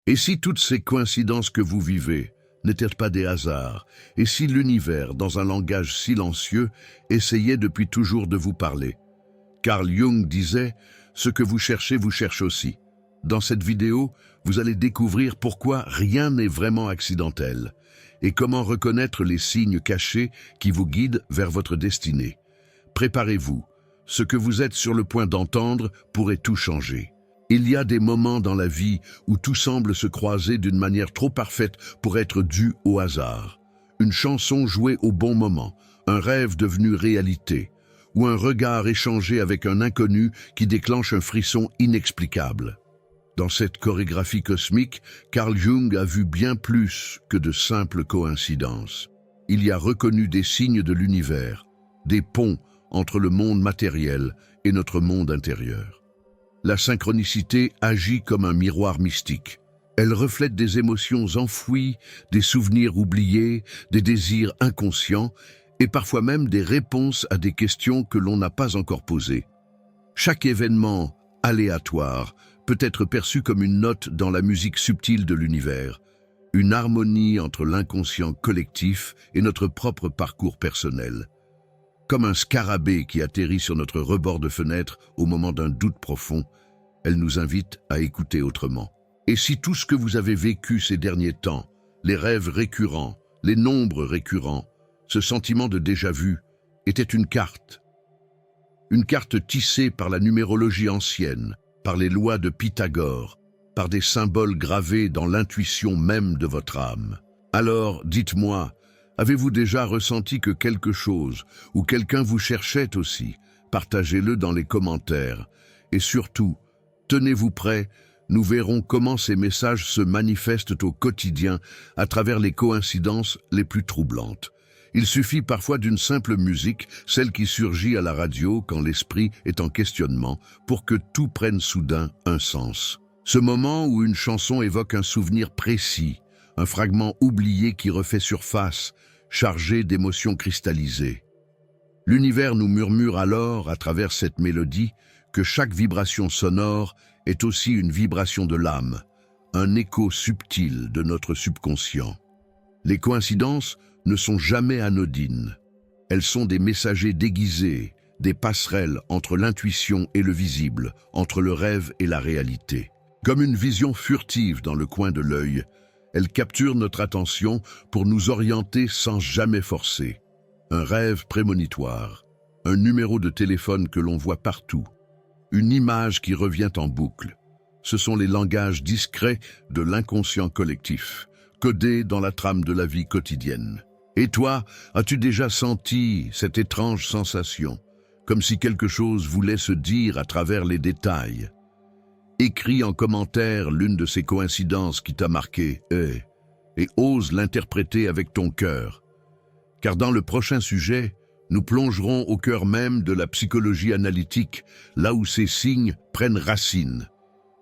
Et si toutes ces coïncidences que vous vivez n'étaient pas des hasards, et si l'univers, dans un langage silencieux, essayait depuis toujours de vous parler? Carl Jung disait « Ce que vous cherche aussi ». Dans cette vidéo, vous allez découvrir pourquoi rien n'est vraiment accidentel et comment reconnaître les signes cachés qui vous guident vers votre destinée. Préparez-vous, ce que vous êtes sur le point d'entendre pourrait tout changer. Il y a des moments dans la vie où tout semble se croiser d'une manière trop parfaite pour être dû au hasard. Une chanson jouée au bon moment, un rêve devenu réalité, ou un regard échangé avec un inconnu qui déclenche un frisson inexplicable. Dans cette chorégraphie cosmique, Carl Jung a vu bien plus que de simples coïncidences. Il y a reconnu des signes de l'univers, des ponts entre le monde matériel et notre monde intérieur. La synchronicité agit comme un miroir mystique. Elle reflète des émotions enfouies, des souvenirs oubliés, des désirs inconscients et parfois même des réponses à des questions que l'on n'a pas encore posées. Chaque événement aléatoire peut être perçu comme une note dans la musique subtile de l'univers, une harmonie entre l'inconscient collectif et notre propre parcours personnel. Comme un scarabée qui atterrit sur notre rebord de fenêtre au moment d'un doute profond, elle nous invite à écouter autrement. Et si tout ce que vous avez vécu ces derniers temps, les rêves récurrents, les nombres récurrents, ce sentiment de déjà-vu, était une carte tissée par la numérologie ancienne, par les lois de Pythagore, par des symboles gravés dans l'intuition même de votre âme. Alors, dites-moi, avez-vous déjà ressenti que quelque chose ou quelqu'un vous cherchait aussi? Partagez-le dans les commentaires. Et surtout, tenez-vous prêts, nous verrons comment ces messages se manifestent au quotidien à travers les coïncidences les plus troublantes. Il suffit parfois d'une simple musique, celle qui surgit à la radio quand l'esprit est en questionnement, pour que tout prenne soudain un sens. Ce moment où une chanson évoque un souvenir précis, un fragment oublié qui refait surface, chargé d'émotions cristallisées. L'univers nous murmure alors, à travers cette mélodie, que chaque vibration sonore est aussi une vibration de l'âme, un écho subtil de notre subconscient. Les coïncidences ne sont jamais anodines. Elles sont des messagers déguisés, des passerelles entre l'intuition et le visible, entre le rêve et la réalité. Comme une vision furtive dans le coin de l'œil, elles capturent notre attention pour nous orienter sans jamais forcer. Un rêve prémonitoire, un numéro de téléphone que l'on voit partout, une image qui revient en boucle. Ce sont les langages discrets de l'inconscient collectif, codés dans la trame de la vie quotidienne. Et toi, as-tu déjà senti cette étrange sensation, comme si quelque chose voulait se dire à travers les détails? Écris en commentaire l'une de ces coïncidences qui t'a marqué, et ose l'interpréter avec ton cœur. Car dans le prochain sujet, nous plongerons au cœur même de la psychologie analytique, là où ces signes prennent racine,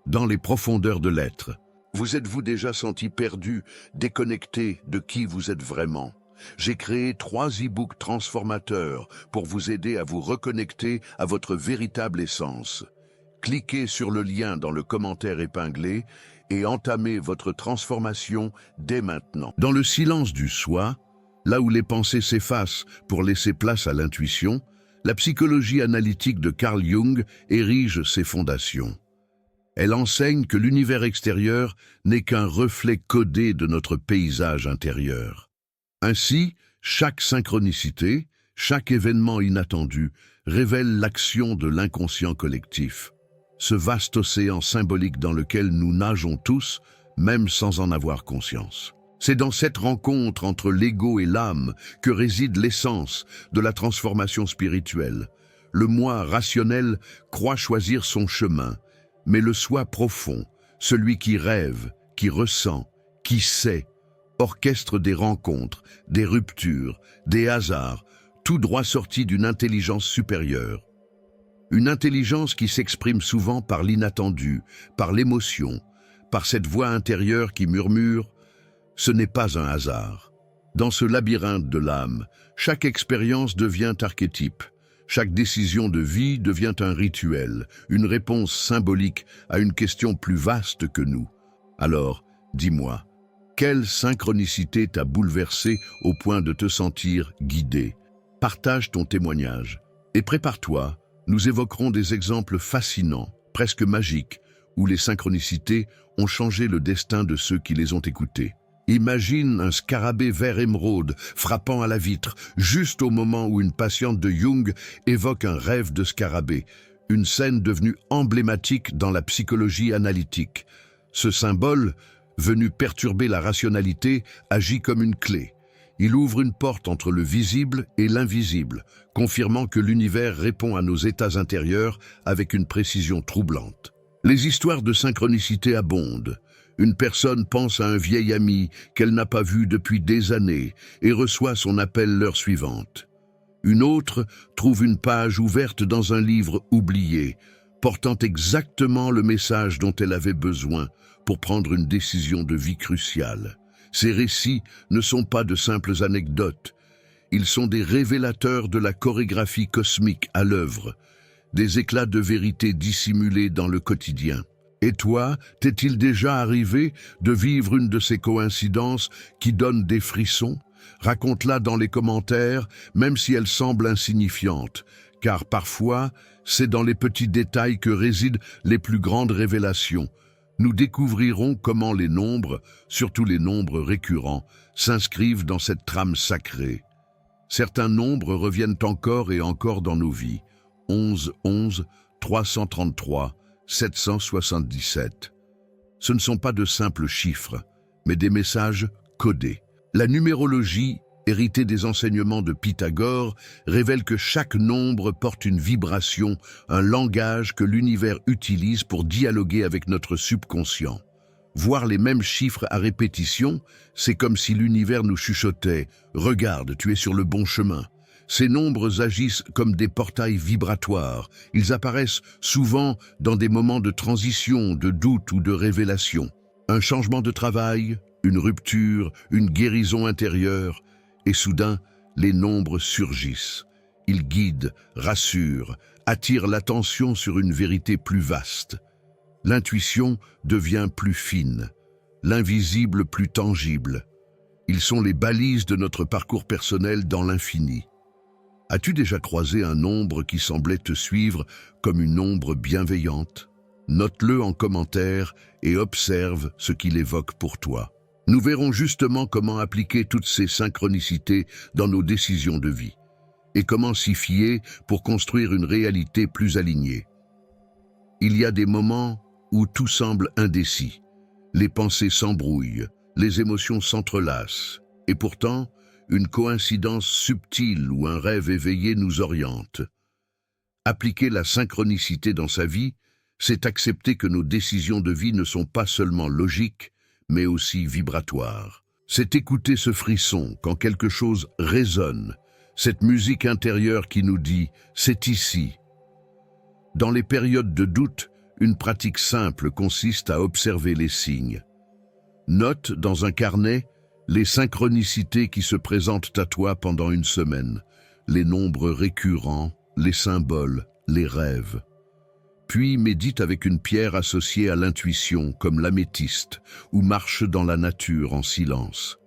dans les profondeurs de l'être. Vous êtes-vous déjà senti perdu, déconnecté de qui vous êtes vraiment? J'ai créé 3 e-books transformateurs pour vous aider à vous reconnecter à votre véritable essence. Cliquez sur le lien dans le commentaire épinglé et entamez votre transformation dès maintenant. Dans le silence du soi, là où les pensées s'effacent pour laisser place à l'intuition, la psychologie analytique de Carl Jung érige ses fondations. Elle enseigne que l'univers extérieur n'est qu'un reflet codé de notre paysage intérieur. Ainsi, chaque synchronicité, chaque événement inattendu révèle l'action de l'inconscient collectif, ce vaste océan symbolique dans lequel nous nageons tous, même sans en avoir conscience. C'est dans cette rencontre entre l'ego et l'âme que réside l'essence de la transformation spirituelle. Le moi rationnel croit choisir son chemin, mais le soi profond, celui qui rêve, qui ressent, qui sait, orchestre des rencontres, des ruptures, des hasards, tout droit sorti d'une intelligence supérieure. Une intelligence qui s'exprime souvent par l'inattendu, par l'émotion, par cette voix intérieure qui murmure « ce n'est pas un hasard ». Dans ce labyrinthe de l'âme, chaque expérience devient archétype, chaque décision de vie devient un rituel, une réponse symbolique à une question plus vaste que nous. Alors, Dis-moi, quelle synchronicité t'a bouleversé au point de te sentir guidé? Partage ton témoignage. Et prépare-toi, nous évoquerons des exemples fascinants, presque magiques, où les synchronicités ont changé le destin de ceux qui les ont écoutées. Imagine un scarabée vert émeraude frappant à la vitre, juste au moment où une patiente de Jung évoque un rêve de scarabée, une scène devenue emblématique dans la psychologie analytique. Ce symbole, venu perturber la rationalité, agit comme une clé. Il ouvre une porte entre le visible et l'invisible, confirmant que l'univers répond à nos états intérieurs avec une précision troublante. Les histoires de synchronicité abondent. Une personne pense à un vieil ami qu'elle n'a pas vu depuis des années et reçoit son appel l'heure suivante. Une autre trouve une page ouverte dans un livre oublié, portant exactement le message dont elle avait besoin pour prendre une décision de vie cruciale. Ces récits ne sont pas de simples anecdotes, ils sont des révélateurs de la chorégraphie cosmique à l'œuvre, des éclats de vérité dissimulés dans le quotidien. Et toi, t'est-il déjà arrivé de vivre une de ces coïncidences qui donnent des frissons? Raconte-la dans les commentaires, même si elle semble insignifiante, car parfois, c'est dans les petits détails que résident les plus grandes révélations. Nous découvrirons comment les nombres, surtout les nombres récurrents, s'inscrivent dans cette trame sacrée. Certains nombres reviennent encore et encore dans nos vies. 11, 11, 333, 777. Ce ne sont pas de simples chiffres, mais des messages codés. La numérologie, héritée des enseignements de Pythagore, révèle que chaque nombre porte une vibration, un langage que l'univers utilise pour dialoguer avec notre subconscient. Voir les mêmes chiffres à répétition, c'est comme si l'univers nous chuchotait « Regarde, tu es sur le bon chemin ». Ces nombres agissent comme des portails vibratoires. Ils apparaissent souvent dans des moments de transition, de doute ou de révélation. Un changement de travail, une rupture, une guérison intérieure, et soudain, les nombres surgissent. Ils guident, rassurent, attirent l'attention sur une vérité plus vaste. L'intuition devient plus fine, l'invisible plus tangible. Ils sont les balises de notre parcours personnel dans l'infini. As-tu déjà croisé un nombre qui semblait te suivre comme une ombre bienveillante? Note-le en commentaire et observe ce qu'il évoque pour toi. Nous verrons justement comment appliquer toutes ces synchronicités dans nos décisions de vie et comment s'y fier pour construire une réalité plus alignée. Il y a des moments où tout semble indécis, les pensées s'embrouillent, les émotions s'entrelacent, et pourtant, une coïncidence subtile ou un rêve éveillé nous oriente. Appliquer la synchronicité dans sa vie, c'est accepter que nos décisions de vie ne sont pas seulement logiques, mais aussi vibratoires. C'est écouter ce frisson quand quelque chose résonne, cette musique intérieure qui nous dit « c'est ici ». Dans les périodes de doute, une pratique simple consiste à observer les signes. Note dans un carnet les synchronicités qui se présentent à toi pendant une semaine, les nombres récurrents, les symboles, les rêves. Puis médite avec une pierre associée à l'intuition, comme l'améthyste, ou marche dans la nature en silence.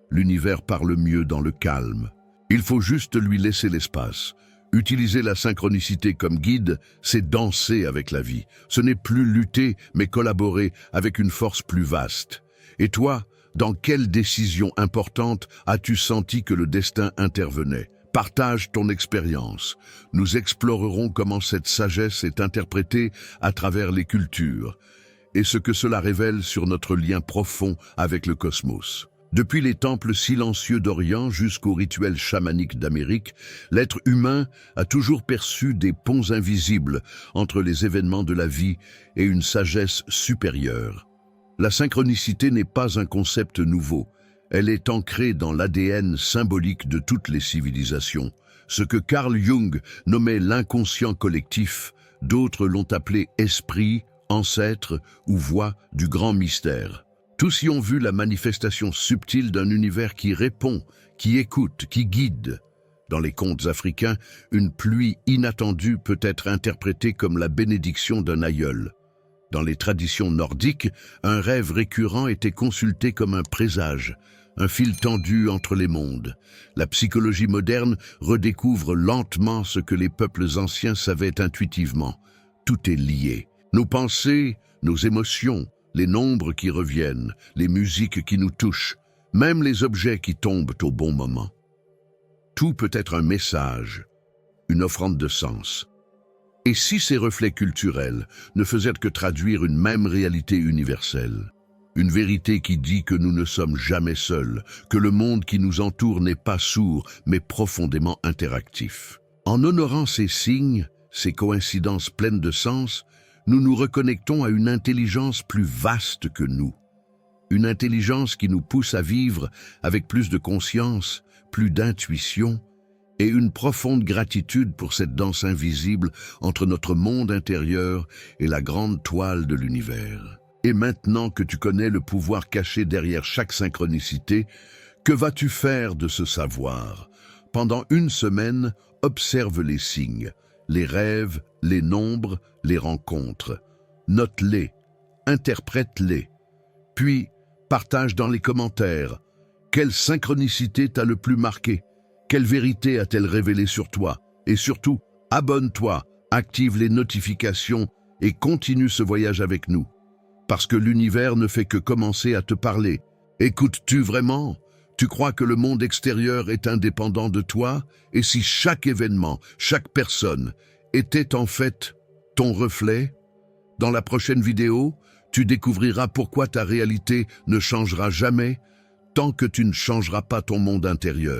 L'univers parle mieux dans le calme. Il faut juste lui laisser l'espace. Utiliser la synchronicité comme guide, c'est danser avec la vie. Ce n'est plus lutter, mais collaborer avec une force plus vaste. Et toi, dans quelle décision importante as-tu senti que le destin intervenait? Partage ton expérience. Nous explorerons comment cette sagesse est interprétée à travers les cultures et ce que cela révèle sur notre lien profond avec le cosmos. Depuis les temples silencieux d'Orient jusqu'aux rituels chamaniques d'Amérique, l'être humain a toujours perçu des ponts invisibles entre les événements de la vie et une sagesse supérieure. La synchronicité n'est pas un concept nouveau. Elle est ancrée dans l'ADN symbolique de toutes les civilisations. Ce que Carl Jung nommait l'inconscient collectif, d'autres l'ont appelé esprit, ancêtre ou voix du grand mystère. Tous y ont vu la manifestation subtile d'un univers qui répond, qui écoute, qui guide. Dans les contes africains, une pluie inattendue peut être interprétée comme la bénédiction d'un aïeul. Dans les traditions nordiques, un rêve récurrent était consulté comme un présage, un fil tendu entre les mondes. La psychologie moderne redécouvre lentement ce que les peuples anciens savaient intuitivement. Tout est lié. Nos pensées, nos émotions, les nombres qui reviennent, les musiques qui nous touchent, même les objets qui tombent au bon moment. Tout peut être un message, une offrande de sens. Et si ces reflets culturels ne faisaient que traduire une même réalité universelle, une vérité qui dit que nous ne sommes jamais seuls, que le monde qui nous entoure n'est pas sourd, mais profondément interactif. En honorant ces signes, ces coïncidences pleines de sens, nous nous reconnectons à une intelligence plus vaste que nous. Une intelligence qui nous pousse à vivre avec plus de conscience, plus d'intuition, et une profonde gratitude pour cette danse invisible entre notre monde intérieur et la grande toile de l'univers. Et maintenant que tu connais le pouvoir caché derrière chaque synchronicité, que vas-tu faire de ce savoir? Pendant une semaine, observe les signes, les rêves, les nombres, les rencontres. Note-les, interprète-les. Puis, partage dans les commentaires. Quelle synchronicité t'a le plus marqué? Quelle vérité a-t-elle révélé sur toi? Et surtout, abonne-toi, active les notifications et continue ce voyage avec nous. Parce que l'univers ne fait que commencer à te parler. Écoutes-tu vraiment? Tu crois que le monde extérieur est indépendant de toi? Et si chaque événement, chaque personne, était en fait ton reflet? Dans la prochaine vidéo, tu découvriras pourquoi ta réalité ne changera jamais tant que tu ne changeras pas ton monde intérieur.